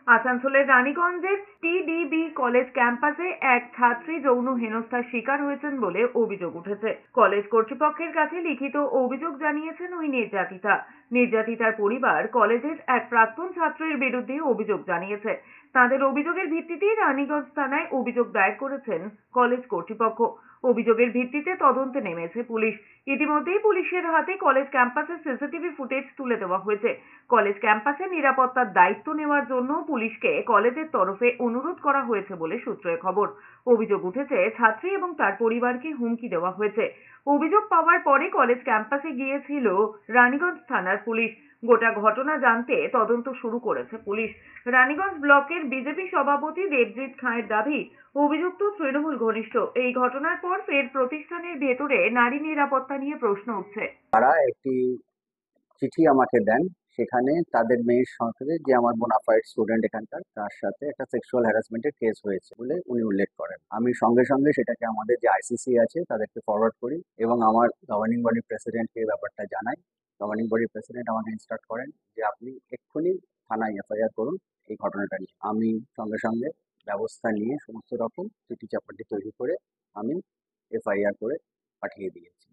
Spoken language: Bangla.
আসানসোলের রানীগঞ্জের টিডিবি কলেজ ক্যাম্পাসে এক ছাত্রী যৌন হেনস্থার শিকার হয়েছেন বলে অভিযোগ উঠেছে। কলেজ কর্তৃপক্ষের কাছে লিখিত অভিযোগ জানিয়েছেন ওই নির্যাতিতা। নির্যাতিতার পরিবার কলেজের এক প্রাক্তন ছাত্রীর বিরুদ্ধে অভিযোগ জানিয়েছে। তাদের অভিযোগের ভিত্তিতে রানীগঞ্জ থানায় অভিযোগ দায়ের করেছেন কলেজ কর্তৃপক্ষ। অভিযোগের ভিত্তিতে তদন্তে নেমেছে পুলিশ। ইতিমধ্যেই পুলিশের হাতে কলেজ ক্যাম্পাসের সিসিটিভি ফুটেজ তুলে দেওয়া হয়েছে। কলেজ ক্যাম্পাসে নিরাপত্তার দায়িত্ব নেওয়ার জন্য পুলিশকে কলেজের তরফে অনুরোধ করা হয়েছে বলে সূত্রের খবর। অভিযোগ উঠেছে ছাত্রী এবং তার পরিবারকে হুমকি দেওয়া হয়েছে। অভিযোগ পাওয়ার পরে কলেজ ক্যাম্পাসে গিয়েছিল রানীগঞ্জ থানার পুলিশ। গোটা ঘটনা জানতে তদন্ত শুরু করেছে পুলিশ। রানীগঞ্জ ব্লকের বিজেপি সভাপতি দেবজিৎ খাঁয়ের দাবি, অভিযুক্ত তৃণমূল ঘনিষ্ঠ। এই ঘটনার পর ফের প্রতিষ্ঠানের ভেতরে নারী নিরাপত্তা নিয়ে প্রশ্ন উঠছে। তারা একটি চিঠি আমাকে দেন, সেখানে তাদের মেয়ের সাথে, যে আমার বোনাফাইড স্টুডেন্ট এখানকার, তার সাথে একটা সেক্সুয়াল হ্যারাসমেন্টের কেস হয়েছে বলে উনি উল্লেখ করেন। আমি সঙ্গে সঙ্গে সেটাকে আমাদের যে আইসিসি আছে তাদেরকে ফরওয়ার্ড করি এবং আমার গভর্নিং বডি প্রেসিডেন্টকে এই ব্যাপারটা জানাই। গভর্নিং বডি প্রেসিডেন্ট আমাকে ইনস্ট্রাক্ট করেন যে আপনি এক্ষুনি থানায় এফআইআর করুন এই ঘটনাটা নিয়ে। আমি সঙ্গে সঙ্গে ব্যবস্থা নিয়ে সমস্ত রকম চিঠি চাপাটি তৈরি করে আমি এফআইআর করে পাঠিয়ে দিয়েছি।